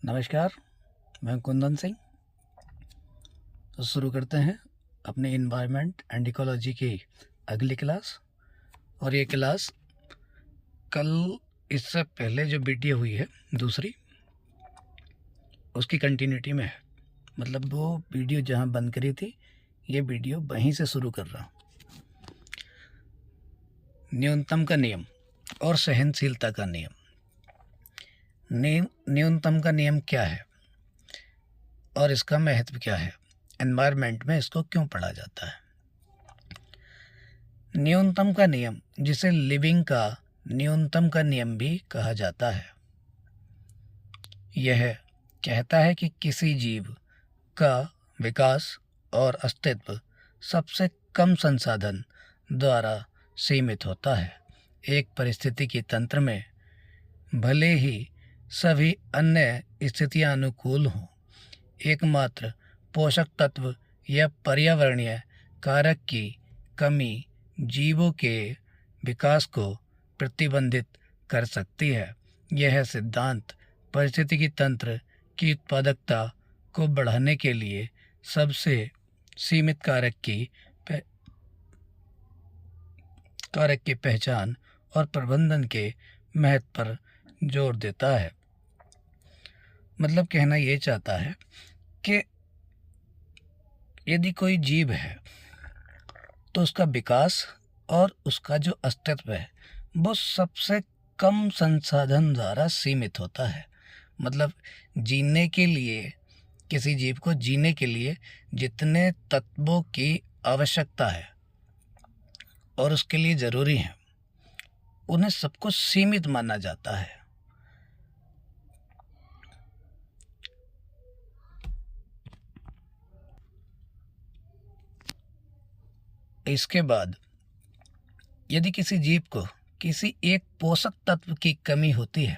नमस्कार, मैं कुंदन सिंह। तो शुरू करते हैं अपने इन्वायरमेंट एंड इकोलॉजी की अगली क्लास। और ये क्लास कल इससे पहले जो वीडियो हुई है दूसरी, उसकी कंटिन्यूटी में है। मतलब वो वीडियो जहाँ बंद करी थी, ये वीडियो वहीं से शुरू कर रहा हूँ। न्यूनतम का नियम और सहनशीलता का नियम। न्यूनतम का नियम क्या है और इसका महत्व क्या है, एनवायरनमेंट में इसको क्यों पढ़ा जाता है। न्यूनतम का नियम, जिसे लिविंग का न्यूनतम का नियम भी कहा जाता है, यह कहता है कि किसी जीव का विकास और अस्तित्व सबसे कम संसाधन द्वारा सीमित होता है। एक परिस्थितिकी तंत्र में भले ही सभी अन्य स्थितियां अनुकूल हों, एकमात्र पोषक तत्व या पर्यावरणीय कारक की कमी जीवों के विकास को प्रतिबंधित कर सकती है। यह सिद्धांत पारिस्थितिकी तंत्र की उत्पादकता को बढ़ाने के लिए सबसे सीमित कारक की पहचान और प्रबंधन के महत्व पर जोर देता है। मतलब कहना ये चाहता है कि यदि कोई जीव है तो उसका विकास और उसका जो अस्तित्व है वो सबसे कम संसाधन द्वारा सीमित होता है। मतलब जीने के लिए, किसी जीव को जीने के लिए जितने तत्वों की आवश्यकता है और उसके लिए ज़रूरी है, उन्हें सबको सीमित माना जाता है। इसके बाद यदि किसी जीव को किसी एक पोषक तत्व की कमी होती है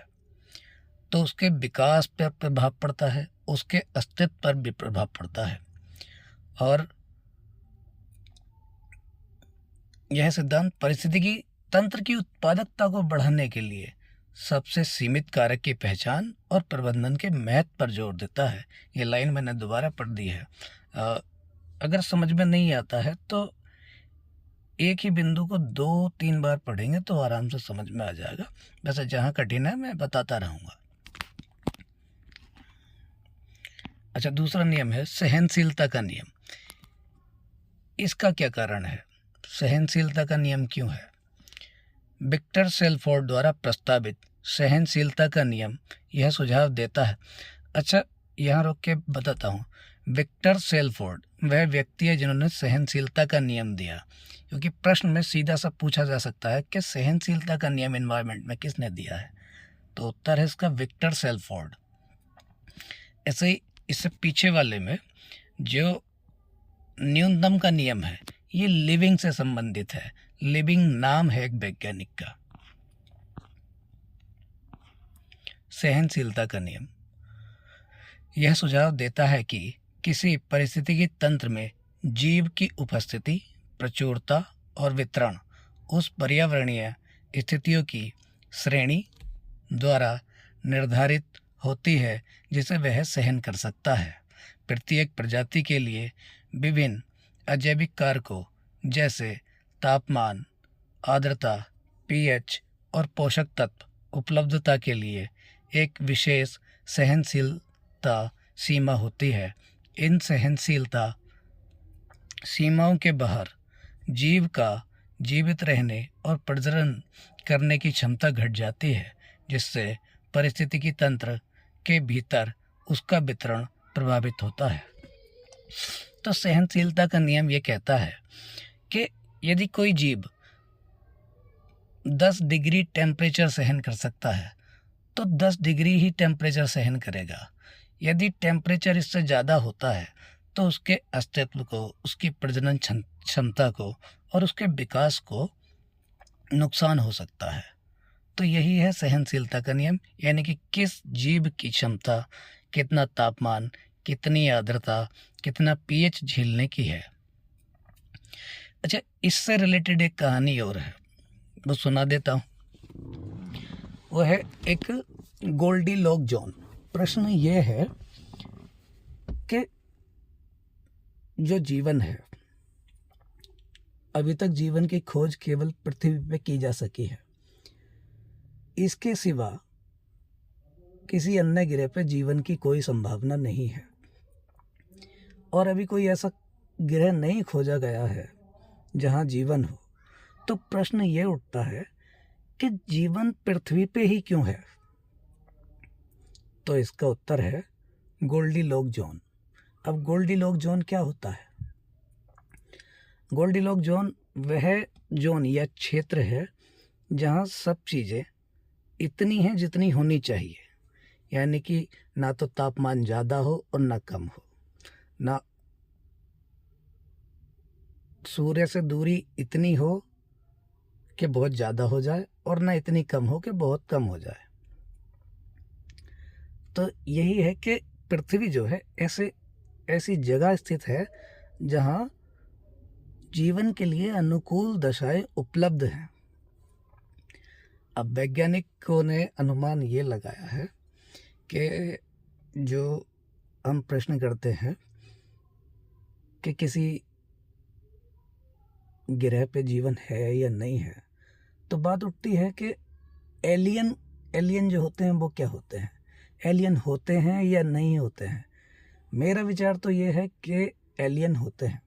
तो उसके विकास पर प्रभाव पड़ता है, उसके अस्तित्व पर भी प्रभाव पड़ता है। और यह सिद्धांत पारिस्थितिकी तंत्र की उत्पादकता को बढ़ाने के लिए सबसे सीमित कारक की पहचान और प्रबंधन के महत्व पर जोर देता है। ये लाइन मैंने दोबारा पढ़ दी है। अगर समझ में नहीं आता है तो एक ही बिंदु को 2-3 बार पढ़ेंगे तो आराम से समझ में आ जाएगा। वैसे जहाँ कठिन है मैं बताता रहूँगा। अच्छा, दूसरा नियम है सहनशीलता का नियम। इसका क्या कारण है, सहनशीलता का नियम क्यों है? विक्टर शेलफोर्ड द्वारा प्रस्तावित सहनशीलता का नियम यह सुझाव देता है। अच्छा, यहाँ रोक के बताता हूँ। विक्टर शेलफोर्ड वह व्यक्ति है जिन्होंने सहनशीलता का नियम दिया, क्योंकि प्रश्न में सीधा सा पूछा जा सकता है कि सहनशीलता का नियम एनवायरनमेंट में किसने दिया है, तो उत्तर है इसका विक्टर शेलफोर्ड। ऐसे ही इससे पीछे वाले में जो न्यूनतम का नियम है ये लिविंग से संबंधित है। लिविंग नाम है एक वैज्ञानिक का। सहनशीलता का नियम यह सुझाव देता है कि किसी परिस्थितिकी तंत्र में जीव की उपस्थिति, प्रचुरता और वितरण उस पर्यावरणीय स्थितियों की श्रेणी द्वारा निर्धारित होती है जिसे वह सहन कर सकता है। प्रत्येक प्रजाति के लिए विभिन्न अजैविक कारकों जैसे तापमान, आर्द्रता, पीएच और पोषक तत्व उपलब्धता के लिए एक विशेष सहनशीलता सीमा होती है। इन सहनशीलता सीमाओं के बाहर जीव का जीवित रहने और प्रजनन करने की क्षमता घट जाती है, जिससे पारिस्थितिकी तंत्र के भीतर उसका वितरण प्रभावित होता है। तो सहनशीलता का नियम ये कहता है कि यदि कोई जीव 10 डिग्री टेम्परेचर सहन कर सकता है तो 10 डिग्री ही टेम्परेचर सहन करेगा। यदि टेम्परेचर इससे ज़्यादा होता है तो उसके अस्तित्व को, उसकी प्रजनन क्षमता को और उसके विकास को नुकसान हो सकता है। तो यही है सहनशीलता का नियम, यानी कि किस जीव की क्षमता कितना तापमान, कितनी आर्द्रता, कितना पीएच झेलने की है। अच्छा, इससे रिलेटेड एक कहानी और है, वो सुना देता हूँ। वो है एक गोल्डी लॉक जोन। प्रश्न ये है कि जो जीवन है, अभी तक जीवन की खोज केवल पृथ्वी पे की जा सकी है। इसके सिवा किसी अन्य ग्रह पे जीवन की कोई संभावना नहीं है, और अभी कोई ऐसा ग्रह नहीं खोजा गया है जहाँ जीवन हो। तो प्रश्न ये उठता है कि जीवन पृथ्वी पे ही क्यों है? तो इसका उत्तर है गोल्डीलॉक जोन। अब गोल्डीलॉक जोन क्या होता है? गोल्डीलॉक जोन वह जोन या क्षेत्र है जहाँ सब चीज़ें इतनी हैं जितनी होनी चाहिए, यानी कि ना तो तापमान ज़्यादा हो और ना कम हो, ना सूर्य से दूरी इतनी हो कि बहुत ज़्यादा हो जाए और ना इतनी कम हो कि बहुत कम हो जाए। तो यही है कि पृथ्वी जो है ऐसी जगह स्थित है जहाँ जीवन के लिए अनुकूल दशाएं उपलब्ध हैं। अब वैज्ञानिकों ने अनुमान ये लगाया है कि जो हम प्रश्न करते हैं कि किसी ग्रह पे जीवन है या नहीं है, तो बात उठती है कि एलियन जो होते हैं वो क्या होते हैं, एलियन होते हैं या नहीं होते हैं। मेरा विचार तो ये है कि एलियन होते हैं,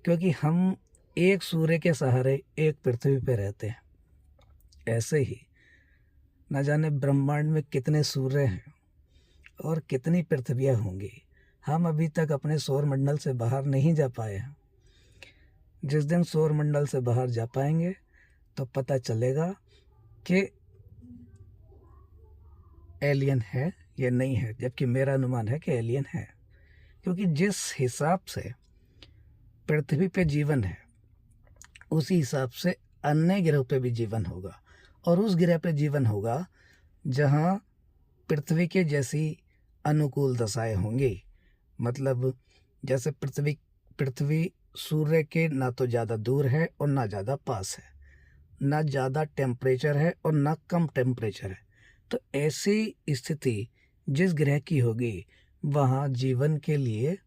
क्योंकि हम एक सूर्य के सहारे एक पृथ्वी पे रहते हैं। ऐसे ही न जाने ब्रह्मांड में कितने सूर्य हैं और कितनी पृथ्वियाँ होंगी। हम अभी तक अपने सौर मंडल से बाहर नहीं जा पाए हैं। जिस दिन सौर मंडल से बाहर जा पाएंगे तो पता चलेगा कि एलियन है या नहीं है, जबकि मेरा अनुमान है कि एलियन है, क्योंकि जिस हिसाब से पृथ्वी पे जीवन है उसी हिसाब से अन्य ग्रहों पे भी जीवन होगा, और उस ग्रह पे जीवन होगा जहाँ पृथ्वी के जैसी अनुकूल दशाएं होंगी। मतलब जैसे पृथ्वी सूर्य के ना तो ज़्यादा दूर है और ना ज़्यादा पास है, ना ज़्यादा टेम्परेचर है और ना कम टेम्परेचर है। तो ऐसी स्थिति जिस ग्रह की होगी वहाँ जीवन के लिए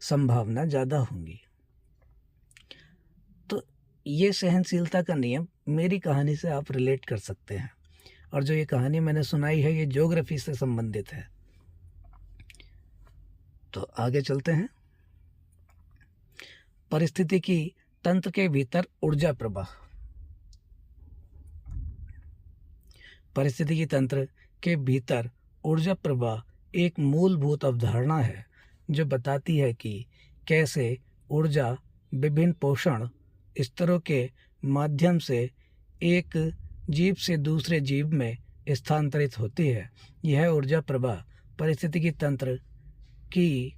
संभावना ज़्यादा होंगी। तो ये सहनशीलता का नियम मेरी कहानी से आप रिलेट कर सकते हैं, और जो ये कहानी मैंने सुनाई है ये ज्योग्राफी से संबंधित है। तो आगे चलते हैं। परिस्थितिकी तंत्र के भीतर ऊर्जा प्रवाह। परिस्थितिकी तंत्र के भीतर ऊर्जा प्रवाह एक मूलभूत अवधारणा है जो बताती है कि कैसे ऊर्जा विभिन्न पोषण स्तरों के माध्यम से एक जीव से दूसरे जीव में स्थानांतरित होती है। यह ऊर्जा प्रवाह परिस्थितिकी तंत्र की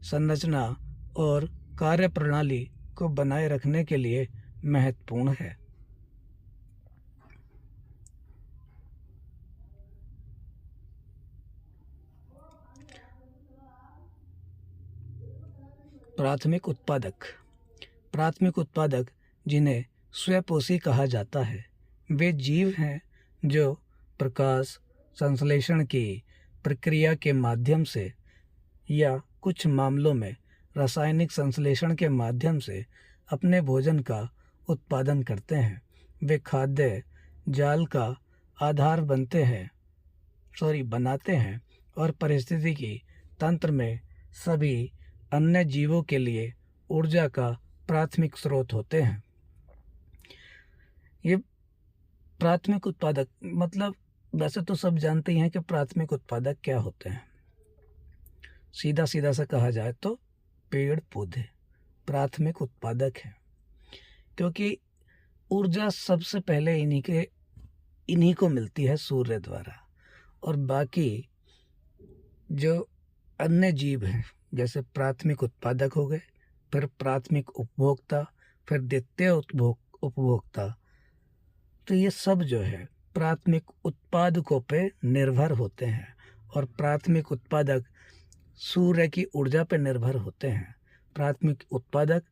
संरचना और कार्यप्रणाली को बनाए रखने के लिए महत्वपूर्ण है। प्राथमिक उत्पादक जिन्हें स्वपोषी कहा जाता है वे जीव हैं जो प्रकाश संश्लेषण की प्रक्रिया के माध्यम से या कुछ मामलों में रासायनिक संश्लेषण के माध्यम से अपने भोजन का उत्पादन करते हैं। वे खाद्य जाल का आधार बनाते हैं और पारिस्थितिकी तंत्र में सभी अन्य जीवों के लिए ऊर्जा का प्राथमिक स्रोत होते हैं। ये प्राथमिक उत्पादक मतलब वैसे तो सब जानते ही हैं कि प्राथमिक उत्पादक क्या होते हैं। सीधा सा कहा जाए तो पेड़ पौधे प्राथमिक उत्पादक हैं, क्योंकि ऊर्जा सबसे पहले इन्हीं को मिलती है सूर्य द्वारा, और बाकी जो अन्य जीव हैं जैसे प्राथमिक उत्पादक हो गए, फिर प्राथमिक उपभोक्ता, फिर द्वितीय उपभोक्ता, तो ये सब जो है प्राथमिक उत्पादकों पे निर्भर होते हैं, और प्राथमिक उत्पादक सूर्य की ऊर्जा पर निर्भर होते हैं। प्राथमिक उत्पादक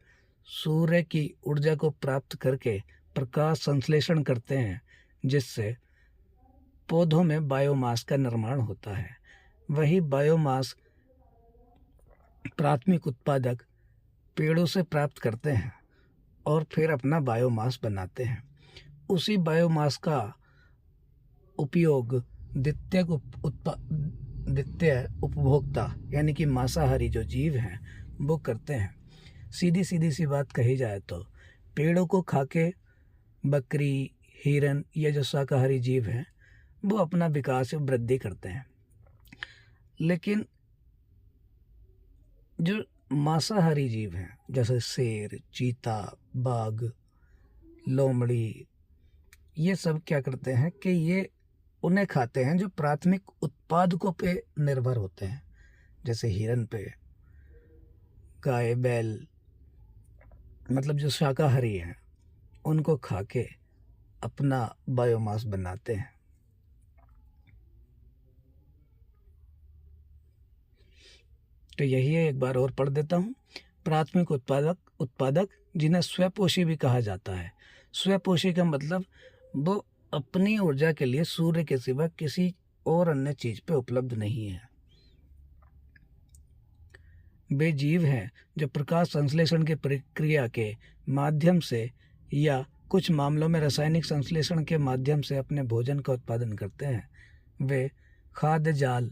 सूर्य की ऊर्जा को प्राप्त करके प्रकाश संश्लेषण करते हैं, जिससे पौधों में बायोमास का निर्माण होता है। वही बायोमास प्राथमिक उत्पादक पेड़ों से प्राप्त करते हैं और फिर अपना बायोमास बनाते हैं। उसी बायोमास का उपयोग द्वितीय उपभोक्ता यानी कि मांसाहारी जो जीव हैं वो करते हैं। सीधी सीधी सी बात कही जाए तो पेड़ों को खाके बकरी, हिरन या जो शाकाहारी जीव हैं वो अपना विकास और वृद्धि करते हैं। लेकिन जो मांसाहारी जीव हैं जैसे शेर, चीता, बाघ, लोमड़ी, ये सब क्या करते हैं कि ये उन्हें खाते हैं जो प्राथमिक उत्पादकों पे निर्भर होते हैं, जैसे हिरन पे, गाय, बैल, मतलब जो शाकाहारी हैं उनको खा के अपना बायोमास बनाते हैं। तो यही है, एक बार और पढ़ देता हूँ। प्राथमिक उत्पादक जिन्हें स्वपोषी भी कहा जाता है। स्वपोषी का मतलब वो अपनी ऊर्जा के लिए सूर्य के सिवा किसी और अन्य चीज पे उपलब्ध नहीं है। वे जीव हैं जो प्रकाश संश्लेषण की प्रक्रिया के माध्यम से या कुछ मामलों में रासायनिक संश्लेषण के माध्यम से अपने भोजन का उत्पादन करते हैं। वे खाद्य जाल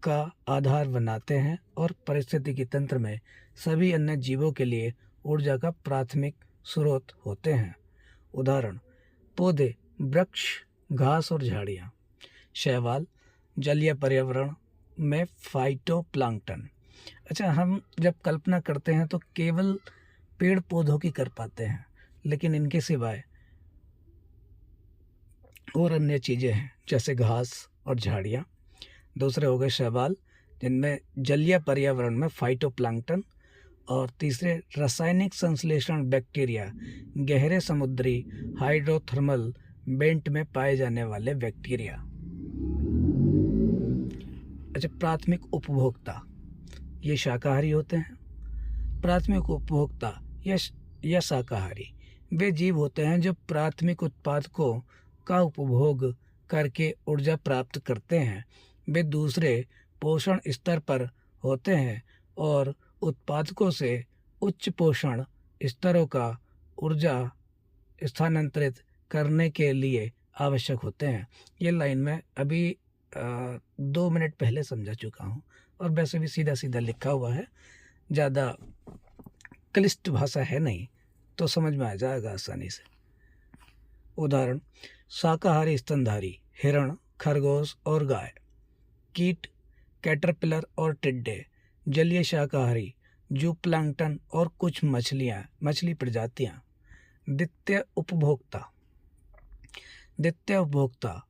का आधार बनाते हैं और पारिस्थितिकी तंत्र में सभी अन्य जीवों के लिए ऊर्जा का प्राथमिक स्रोत होते हैं। उदाहरण: पौधे, वृक्ष, घास और झाड़ियाँ। शैवाल, जलीय पर्यावरण में फाइटोप्लैंक्टन। अच्छा, हम जब कल्पना करते हैं तो केवल पेड़ पौधों की कर पाते हैं, लेकिन इनके सिवाय और अन्य चीज़ें हैं जैसे घास और झाड़ियाँ। दूसरे हो गए शैवाल, जिनमें जलीय पर्यावरण में फाइटोप्लैंक्टन। और तीसरे रासायनिक संश्लेषण बैक्टीरिया, गहरे समुद्री हाइड्रोथर्मल वेंट में पाए जाने वाले बैक्टीरिया। अच्छा, प्राथमिक उपभोक्ता ये शाकाहारी होते हैं। प्राथमिक उपभोक्ता या शाकाहारी वे जीव होते हैं जो प्राथमिक उत्पादकों का उपभोग करके ऊर्जा प्राप्त करते हैं। वे दूसरे पोषण स्तर पर होते हैं और उत्पादकों से उच्च पोषण स्तरों का ऊर्जा स्थानांतरित करने के लिए आवश्यक होते हैं। ये लाइन मैं अभी 2 मिनट पहले समझा चुका हूँ और वैसे भी सीधा सीधा लिखा हुआ है, ज़्यादा क्लिष्ट भाषा है नहीं, तो समझ में आ जाएगा आसानी से। उदाहरण: शाकाहारी स्तनधारी हिरण, खरगोश और गाय। कीट, कैटरपिलर और टिड्डे। जलीय शाकाहारी जूप्लैंक्टन और कुछ मछली प्रजातियाँ। द्वितीय उपभोक्ता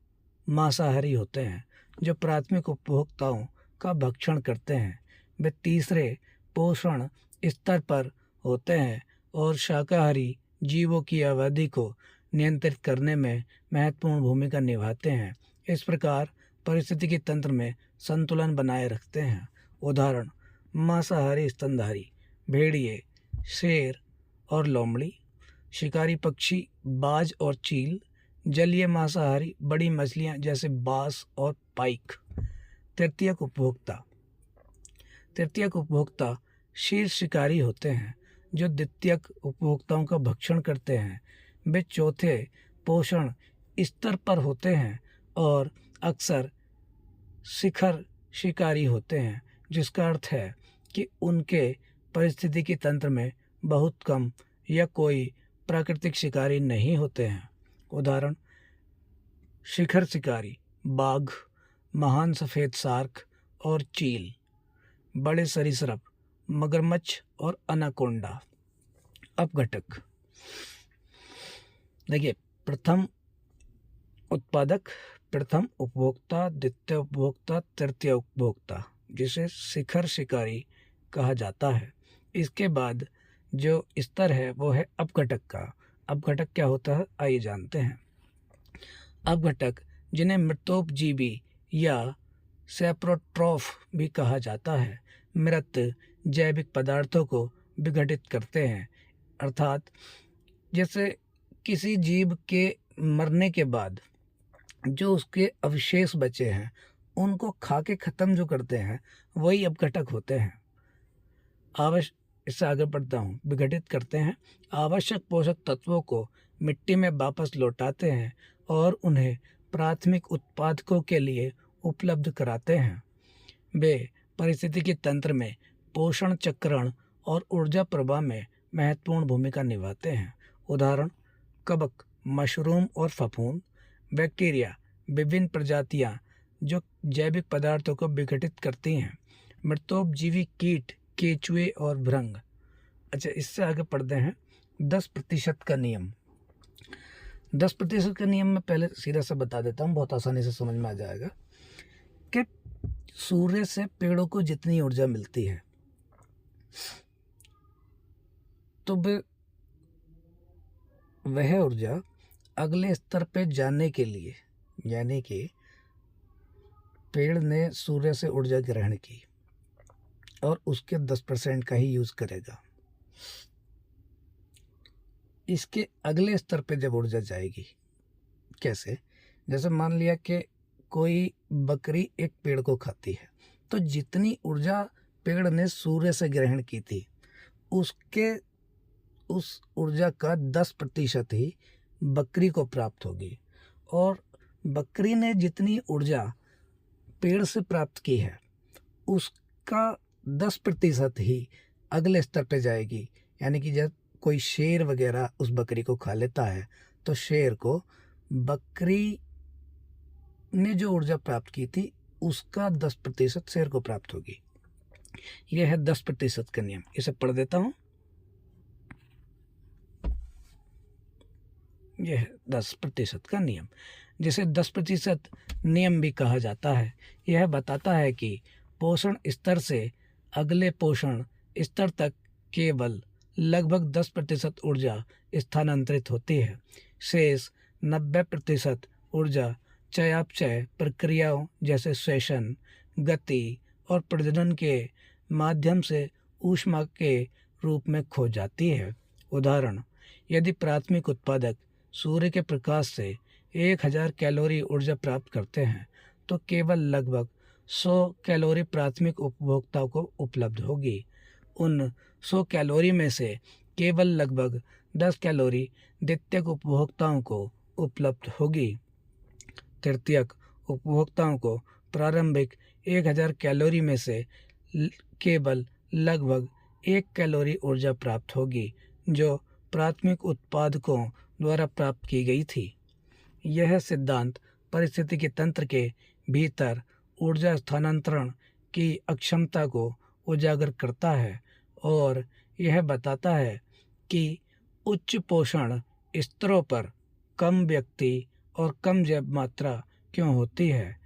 मांसाहारी होते हैं जो प्राथमिक उपभोक्ताओं का भक्षण करते हैं। वे तीसरे पोषण स्तर पर होते हैं और शाकाहारी जीवों की आबादी को नियंत्रित करने में महत्वपूर्ण भूमिका निभाते हैं। इस प्रकार पारिस्थितिकी तंत्र में संतुलन बनाए रखते हैं। उदाहरण: मांसाहारी स्तनधारी भेड़िए, शेर और लोमड़ी। शिकारी पक्षी बाज और चील। जलीय मांसाहारी बड़ी मछलियाँ जैसे बास और पाइक। तृतीयक उपभोक्ता शीर्ष शिकारी होते हैं जो द्वितीयक उपभोक्ताओं का भक्षण करते हैं। वे चौथे पोषण स्तर पर होते हैं और अक्सर शिखर शिकारी होते हैं, जिसका अर्थ है कि उनके पारिस्थितिकी तंत्र में बहुत कम या कोई प्राकृतिक शिकारी नहीं होते हैं। उदाहरण: शिखर शिकारी बाघ, महान सफ़ेद शार्क और चील। बड़े सरीसृप मगरमच्छ और अनाकोंडा। अपघटक देखिए, प्रथम उत्पादक, प्रथम उपभोक्ता, द्वितीय उपभोक्ता, तृतीय उपभोक्ता, जिसे शिखर शिकारी कहा जाता है। इसके बाद जो स्तर है वो है अपघटक का। अपघटक क्या होता है, आइए जानते हैं। अपघटक, जिन्हें मृतोपजीवी या सेप्रोट्रॉफ भी कहा जाता है, मृत जैविक पदार्थों को विघटित करते हैं। अर्थात जैसे किसी जीव के मरने के बाद जो उसके अवशेष बचे हैं उनको खा के ख़त्म जो करते हैं वही अपघटक होते हैं। आवश्यक इससे आगे बढ़ता हूँ। विघटित करते हैं, आवश्यक पोषक तत्वों को मिट्टी में वापस लौटाते हैं और उन्हें प्राथमिक उत्पादकों के लिए उपलब्ध कराते हैं। वे पारिस्थितिकी तंत्र में पोषण चक्रण और ऊर्जा प्रवाह में महत्वपूर्ण भूमिका निभाते हैं। उदाहरण: कवक, मशरूम और फफूंद। बैक्टीरिया, विभिन्न प्रजातियां जो जैविक पदार्थों को विघटित करती हैं। मृतोपजीवी कीट, केंचुए और भृंग। अच्छा, इससे आगे पढ़ते हैं 10% का नियम। 10% का नियम मैं पहले सीधा सा बता देता हूँ, बहुत आसानी से समझ में आ जाएगा कि सूर्य से पेड़ों को जितनी ऊर्जा मिलती है तो वह ऊर्जा अगले स्तर पे जाने के लिए, यानी कि पेड़ ने सूर्य से ऊर्जा ग्रहण की और उसके 10% का ही यूज़ करेगा। इसके अगले स्तर पे जब ऊर्जा जाएगी, कैसे? जैसे मान लिया कि कोई बकरी एक पेड़ को खाती है, तो जितनी ऊर्जा पेड़ ने सूर्य से ग्रहण की थी उस ऊर्जा का 10% ही बकरी को प्राप्त होगी, और बकरी ने जितनी ऊर्जा पेड़ से प्राप्त की है उसका 10% ही अगले स्तर पे जाएगी। यानी कि जब कोई शेर वगैरह उस बकरी को खा लेता है तो शेर को बकरी ने जो ऊर्जा प्राप्त की थी उसका 10% शेर को प्राप्त होगी। यह है 10% का नियम। इसे पढ़ देता हूँ। यह है 10% का नियम, जिसे 10% नियम भी कहा जाता है। यह बताता है कि पोषण स्तर से अगले पोषण स्तर तक केवल लगभग 10% ऊर्जा स्थानांतरित होती है। शेष 90% ऊर्जा चयापचय प्रक्रियाओं जैसे श्वसन, गति और प्रजनन के माध्यम से ऊष्मा के रूप में खो जाती है। उदाहरण: यदि प्राथमिक उत्पादक सूर्य के प्रकाश से 1000 कैलोरी ऊर्जा प्राप्त करते हैं तो केवल लगभग 100 कैलोरी प्राथमिक उपभोक्ताओं को उपलब्ध होगी। उन 100 कैलोरी में से केवल लगभग 10 कैलोरी द्वितीयक उपभोक्ताओं को उपलब्ध होगी। तृतीयक उपभोक्ताओं को प्रारंभिक 1000 कैलोरी में से केवल लगभग 1 कैलोरी ऊर्जा प्राप्त होगी, जो प्राथमिक उत्पादकों द्वारा प्राप्त की गई थी। यह सिद्धांत पारिस्थितिकी तंत्र के भीतर ऊर्जा स्थानांतरण की अक्षमता को उजागर करता है और यह बताता है कि उच्च पोषण स्तरों पर कम व्यक्ति और कम जैव मात्रा क्यों होती है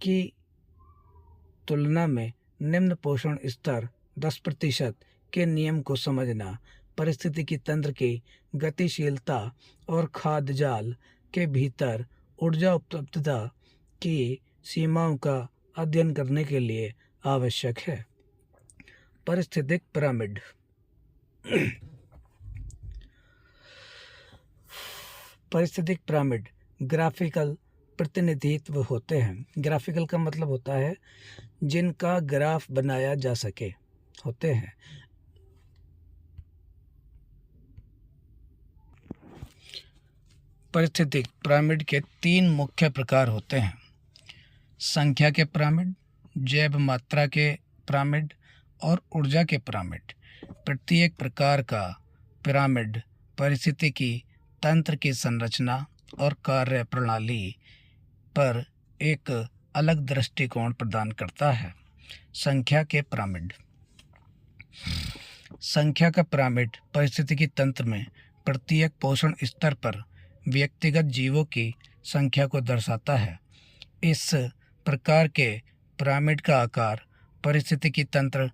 कि तुलना में निम्न पोषण स्तर 10% के नियम को समझना पारिस्थितिकी तंत्र की गतिशीलता और खाद्य जाल के भीतर ऊर्जा उपलब्धता की सीमाओं का अध्ययन करने के लिए आवश्यक है। पारिस्थितिक पिरामिड। पारिस्थितिक पिरामिड ग्राफिकल प्रतिनिधित्व होते हैं। ग्राफिकल का मतलब होता है जिनका ग्राफ बनाया जा सके होते हैं। पारिस्थितिक पिरामिड के 3 मुख्य प्रकार होते हैं: संख्या के पिरामिड, जैव मात्रा के पिरामिड और ऊर्जा के पिरामिड। प्रत्येक प्रकार का पिरामिड पारिस्थितिकी तंत्र की संरचना और कार्य प्रणाली पर एक अलग दृष्टिकोण प्रदान करता है। संख्या के पिरामिड। संख्या का पिरामिड पारिस्थितिकी तंत्र में प्रत्येक पोषण स्तर पर व्यक्तिगत जीवों की संख्या को दर्शाता है। इस प्रकार के पिरामिड का आकार पारिस्थितिकी तंत्र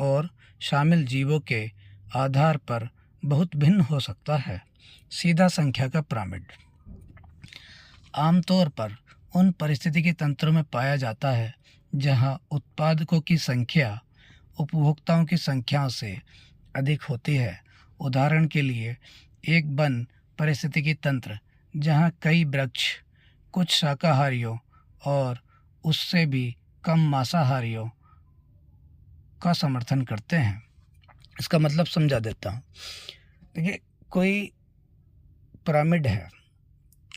और शामिल जीवों के आधार पर बहुत भिन्न हो सकता है। सीधा संख्या का पिरामिड आमतौर पर उन पारिस्थितिकी तंत्रों में पाया जाता है जहां उत्पादकों की संख्या उपभोक्ताओं की संख्या से अधिक होती है। उदाहरण के लिए एक वन पारिस्थितिकी तंत्र जहाँ कई वृक्ष कुछ शाकाहारियों और उससे भी कम मांसाहारियों का समर्थन करते हैं। इसका मतलब समझा देता हूँ। देखिए, कोई पिरामिड है,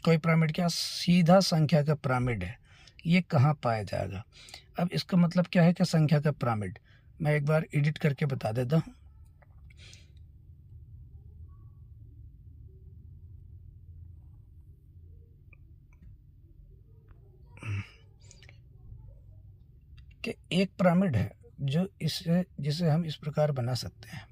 कोई पिरामिड क्या, सीधा संख्या का पिरामिड है, ये कहाँ पाया जाएगा? अब इसका मतलब क्या है कि संख्या का पिरामिड, मैं एक बार एडिट करके बता देता हूँ। कि एक पिरामिड है जो जिसे हम इस प्रकार बना सकते हैं।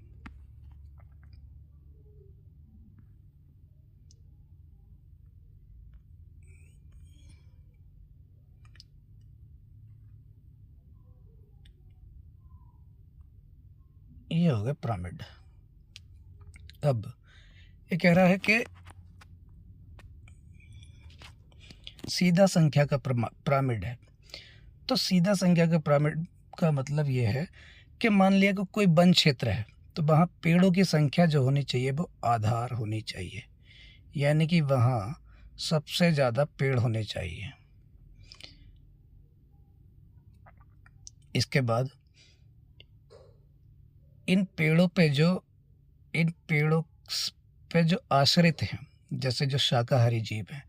ये हो गया पिरामिड। अब ये कह रहा है कि सीधा संख्या का पिरामिड है। तो सीधा संख्या का पिरामिड का मतलब ये है कि मान लिया कि कोई वन क्षेत्र है, तो वहाँ पेड़ों की संख्या जो होनी चाहिए वो आधार होनी चाहिए, यानी कि वहाँ सबसे ज़्यादा पेड़ होने चाहिए। इसके बाद इन पेड़ों पे जो आश्रित हैं, जैसे जो शाकाहारी जीव हैं,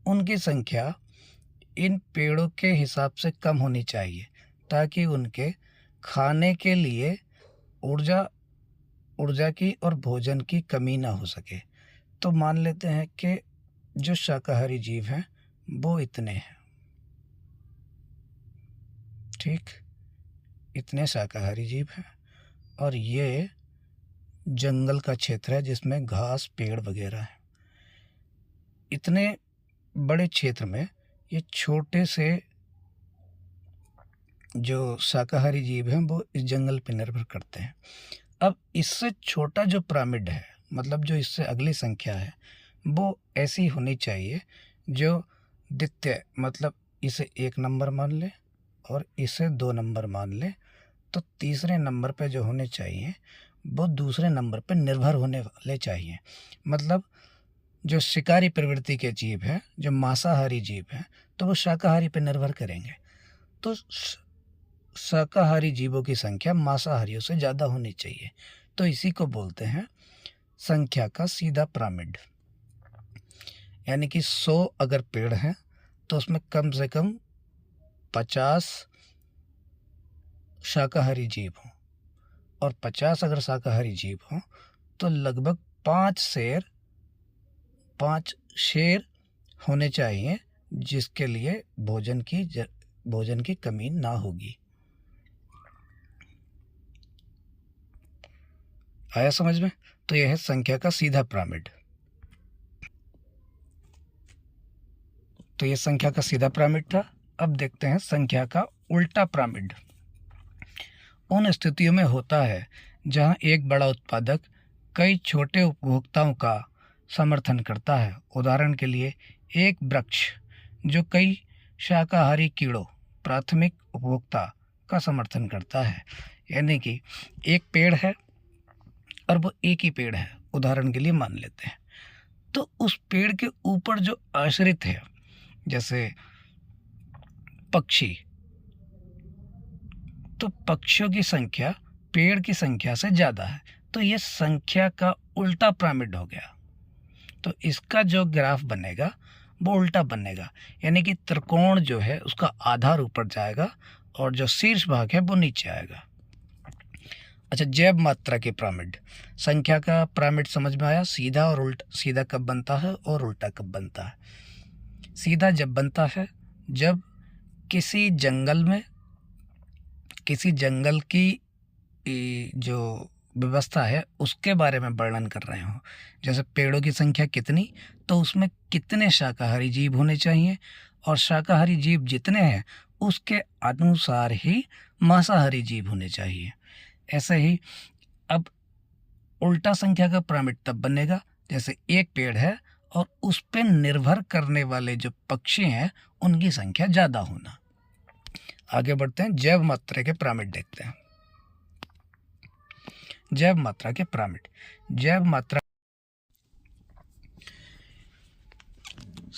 उनकी संख्या इन पेड़ों के हिसाब से कम होनी चाहिए, ताकि उनके खाने के लिए ऊर्जा की और भोजन की कमी ना हो सके। तो मान लेते हैं कि जो शाकाहारी जीव हैं वो इतने हैं, ठीक, इतने शाकाहारी जीव हैं, और ये जंगल का क्षेत्र है जिसमें घास पेड़ वगैरह है। इतने बड़े क्षेत्र में ये छोटे से जो शाकाहारी जीव हैं वो इस जंगल पर निर्भर करते हैं। अब इससे छोटा जो पिरामिड है, मतलब जो इससे अगली संख्या है, वो ऐसी होनी चाहिए जो द्वितीय, मतलब इसे 1 नंबर मान ले और इसे 2 नंबर मान ले, तो तीसरे नंबर पे जो होने चाहिए वो दूसरे नंबर पे निर्भर होने वाले चाहिए। मतलब जो शिकारी प्रवृत्ति के जीव हैं, जो मांसाहारी जीव हैं, तो वो शाकाहारी पे निर्भर करेंगे। तो शाकाहारी जीवों की संख्या मांसाहारियों से ज़्यादा होनी चाहिए। तो इसी को बोलते हैं संख्या का सीधा पिरामिड। यानी कि 100 अगर पेड़ हैं तो उसमें कम से कम 50 शाकाहारी जीव हों, और 50 अगर शाकाहारी जीव हों तो लगभग 5 शेर होने चाहिए, जिसके लिए भोजन की कमी ना होगी। आया समझ में? तो यह है संख्या का सीधा पिरामिड। तो यह संख्या का सीधा पिरामिड था। अब देखते हैं संख्या का उल्टा पिरामिड। उन स्थितियों में होता है जहां एक बड़ा उत्पादक कई छोटे उपभोक्ताओं का समर्थन करता है। उदाहरण के लिए, एक वृक्ष जो कई शाकाहारी कीड़ों, प्राथमिक उपभोक्ता का समर्थन करता है। यानी कि एक पेड़ है और वो एक ही पेड़ है, उदाहरण के लिए मान लेते हैं, तो उस पेड़ के ऊपर जो आश्रित है, जैसे पक्षी, तो पक्षियों की संख्या पेड़ की संख्या से ज़्यादा है, तो ये संख्या का उल्टा पिरामिड हो गया। तो इसका जो ग्राफ बनेगा वो उल्टा बनेगा, यानी कि त्रिकोण जो है उसका आधार ऊपर जाएगा और जो शीर्ष भाग है वो नीचे आएगा। अच्छा, जैव मात्रा के पिरामिड। संख्या का पिरामिड समझ में आया? सीधा और उल्टा। सीधा कब बनता है और उल्टा कब बनता है? सीधा जब बनता है जब किसी जंगल की जो व्यवस्था है उसके बारे में वर्णन कर रहे हो। जैसे पेड़ों की संख्या कितनी, तो उसमें कितने शाकाहारी जीव होने चाहिए, और शाकाहारी जीव जितने हैं उसके अनुसार ही मांसाहारी जीव होने चाहिए। ऐसे ही अब उल्टा संख्या का पिरामिड तब बनेगा जैसे एक पेड़ है और उस पर निर्भर करने वाले जो पक्षी हैं उनकी संख्या ज़्यादा होना। आगे बढ़ते हैं, जैव मात्रा के पिरामिड देखते हैं। जैव मात्रा के पिरामिड।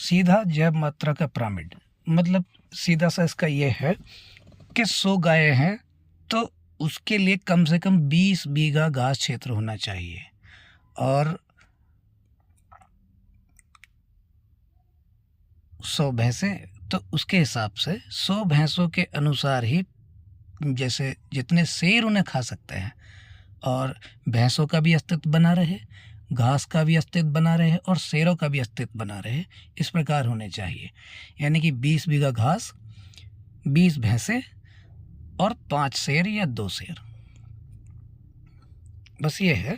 सीधा जैव मात्रा का पिरामिड मतलब सीधा सा इसका ये है कि 100 गायें हैं तो उसके लिए कम से कम 20 बीघा घास क्षेत्र होना चाहिए, और 100 भैंसें तो उसके हिसाब से 100 भैंसों के अनुसार ही, जैसे जितने शेर उन्हें खा सकते हैं, और भैंसों का भी अस्तित्व बना रहे, घास का भी अस्तित्व बना रहे और शेरों का भी अस्तित्व बना रहे, इस प्रकार होने चाहिए। यानी कि 20 बीघा घास, 20 भैंसें और 5 शेर या 2 शेर। बस ये है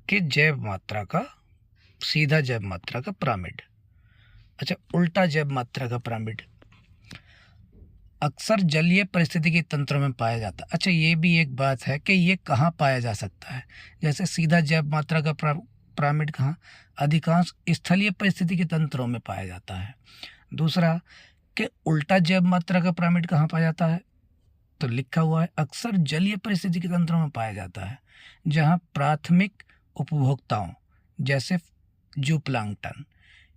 कि जैव मात्रा का, सीधा जैव मात्रा का पिरामिड। अच्छा, उल्टा जैव मात्रा का पिरामिड अक्सर जलीय पारिस्थितिकी तंत्रों में पाया जाता है। अच्छा, ये भी एक बात है कि ये कहाँ पाया जा सकता है। जैसे सीधा जैव मात्रा का पिरामिड कहाँ, अधिकांश स्थलीय पारिस्थितिकी तंत्रों में पाया जाता है। दूसरा कि उल्टा जैव मात्रा का पिरामिड कहाँ पाया जाता है, तो लिखा हुआ है अक्सर जलीय पारिस्थितिकी तंत्रों में पाया जाता है, जहाँ प्राथमिक उपभोक्ताओं जैसे जूप्लांक्टन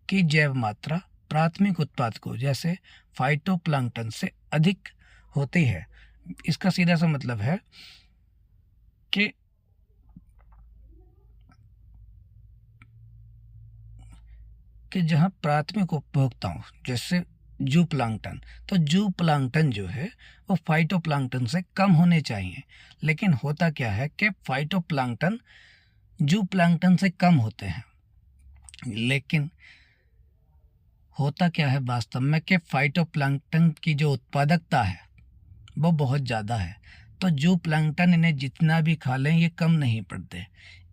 की जैव मात्रा प्राथमिक उत्पाद को जैसे फाइटोप्लैंक्टन से अधिक होती है। इसका सीधा सा मतलब है कि जहां प्राथमिक उपभोक्ताओं जैसे जूप्लांक्टन, तो जूप्लांक्टन जो है वो फाइटोप्लैंक्टन से कम होने चाहिए। लेकिन होता क्या है कि फाइटोप्लैंक्टन जूप्लांक्टन से कम होते हैं, लेकिन होता क्या है वास्तव में कि फाइटोप्लैंक्टन की जो उत्पादकता है वो बहुत ज़्यादा है, तो जूप्लांक्टन इन्हें जितना भी खा लें ये कम नहीं पड़ते।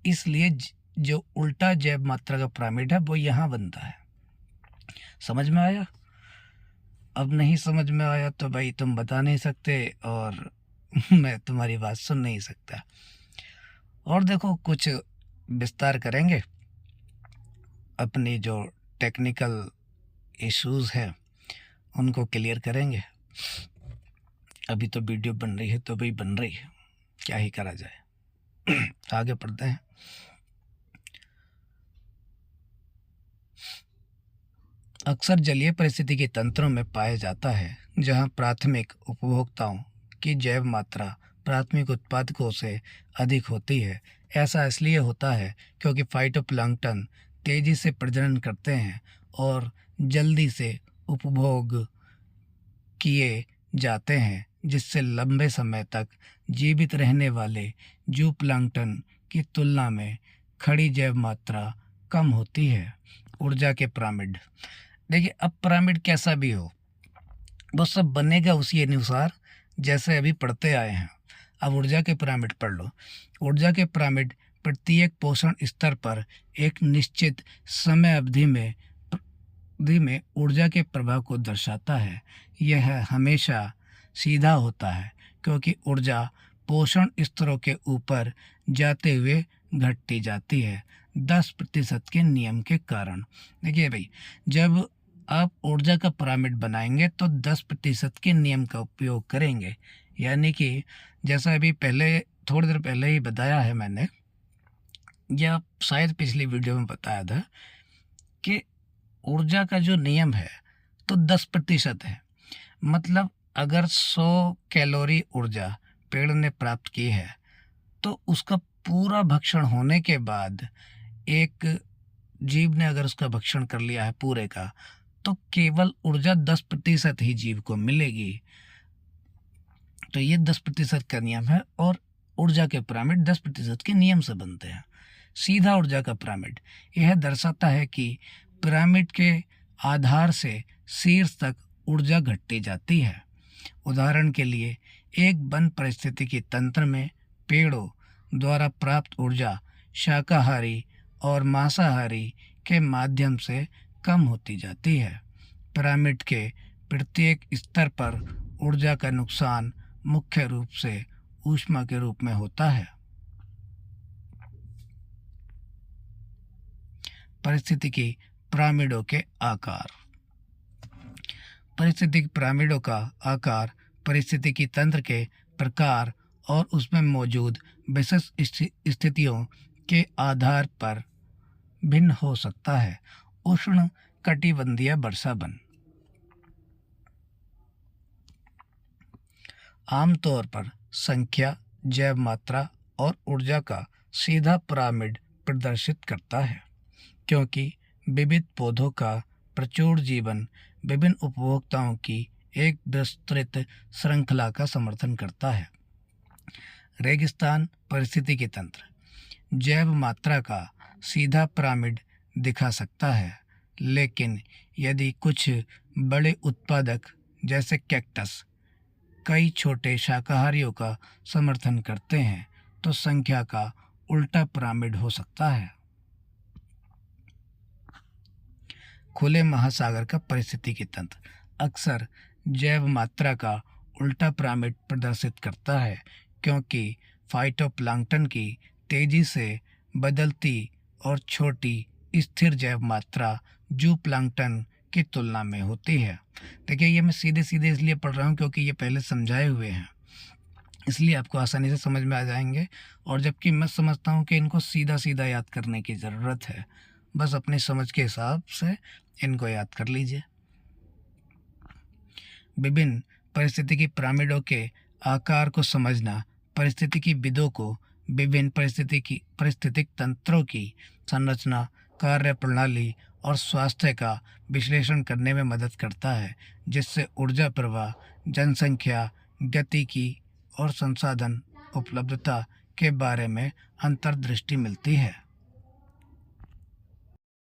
इसलिए जो उल्टा जैव मात्रा का पिरामिड है वो यहाँ बनता है। समझ में आया? अब नहीं समझ में आया तो भाई तुम बता नहीं सकते और मैं तुम्हारी बात सुन नहीं सकता। और देखो, कुछ विस्तार करेंगे, अपनी जो टेक्निकल इश्यूज है उनको क्लियर करेंगे। अभी तो वीडियो बन रही है तो भाई बन रही है, क्या ही करा जाए। आगे पढ़ते हैं। अक्सर जलीय पारिस्थितिकी तंत्रों में पाया जाता है जहां प्राथमिक उपभोक्ताओं की जैव मात्रा प्राथमिक उत्पादकों से अधिक होती है। ऐसा इसलिए होता है क्योंकि फाइटोप्लैंक्टन तेजी से प्रजनन करते हैं और जल्दी से उपभोग किए जाते हैं, जिससे लंबे समय तक जीवित रहने वाले जूप्लांक्टन की तुलना में खड़ी जैव मात्रा कम होती है। ऊर्जा के पिरामिड, देखिए अब पिरामिड कैसा भी हो वो सब बनेगा उसी अनुसार जैसे अभी पढ़ते आए हैं। अब ऊर्जा के पिरामिड पढ़ लो। ऊर्जा के पिरामिड प्रत्येक पोषण स्तर पर एक निश्चित समय अवधि में ऊर्जा के प्रभाव को दर्शाता है। यह हमेशा सीधा होता है क्योंकि ऊर्जा पोषण स्तरों के ऊपर जाते हुए घटती जाती है 10% के नियम के कारण। देखिए भाई, जब आप ऊर्जा का पिरामिड बनाएंगे तो 10% के नियम का उपयोग करेंगे। यानी कि जैसा अभी पहले थोड़ी देर पहले ही बताया है मैंने, या शायद पिछली वीडियो में बताया था कि ऊर्जा का जो नियम है तो 10% है। मतलब अगर 100 कैलोरी ऊर्जा पेड़ ने प्राप्त की है तो उसका पूरा भक्षण होने के बाद एक जीव ने अगर उसका भक्षण कर लिया है पूरे का, तो केवल ऊर्जा 10% ही जीव को मिलेगी। तो ये 10% का नियम है और ऊर्जा के पिरामिड 10% के नियम से बनते हैं। सीधा ऊर्जा का पिरामिड यह दर्शाता है कि पिरामिड के आधार से शीर्ष तक ऊर्जा घटती जाती है। उदाहरण के लिए एक वन पारिस्थितिकी तंत्र में पेड़ों द्वारा प्राप्त ऊर्जा शाकाहारी और मांसाहारी के माध्यम से कम होती जाती है। पिरामिड के प्रत्येक स्तर पर ऊर्जा का नुकसान मुख्य रूप से ऊष्मा के रूप में होता है। पारिस्थितिकी पिरामिडों के आकार। पारिस्थितिकी पिरामिडों का आकार पारिस्थितिकी तंत्र के प्रकार और उसमें मौजूद विशिष्ट स्थितियों के आधार पर भिन्न हो सकता है। उष्ण कटिबंधीय वर्षावन। आमतौर पर संख्या, जैव मात्रा और ऊर्जा का सीधा पिरामिड प्रदर्शित करता है, क्योंकि विविध पौधों का प्रचुर जीवन विभिन्न उपभोक्ताओं की एक विस्तृत श्रृंखला का समर्थन करता है। रेगिस्तान पारिस्थितिकी तंत्र जैव मात्रा का सीधा पिरामिड दिखा सकता है, लेकिन यदि कुछ बड़े उत्पादक जैसे कैक्टस कई छोटे शाकाहारियों का समर्थन करते हैं तो संख्या का उल्टा पिरामिड हो सकता है। खुले महासागर का पारिस्थितिकी तंत्र अक्सर जैव मात्रा का उल्टा पिरामिड प्रदर्शित करता है, क्योंकि फाइटोप्लैंक्टन की तेजी से बदलती और छोटी स्थिर जैव मात्रा जूप्लैंक्टन की तुलना में होती है। देखिए, ये मैं सीधे सीधे इसलिए पढ़ रहा हूँ क्योंकि ये पहले समझाए हुए हैं, इसलिए आपको आसानी से समझ में आ जाएंगे। और जबकि मैं समझता हूँ कि इनको सीधा सीधा याद करने की ज़रूरत है, बस अपनी समझ के हिसाब से इनको याद कर लीजिए। विभिन्न पारिस्थितिकी पिरामिडों के आकार को समझना पारिस्थितिकीविदों को विभिन्न पारिस्थितिक तंत्रों की संरचना, कार्य प्रणाली और स्वास्थ्य का विश्लेषण करने में मदद करता है, जिससे ऊर्जा प्रवाह, जनसंख्या, गतिकी और संसाधन उपलब्धता के बारे में अंतर्दृष्टि मिलती है।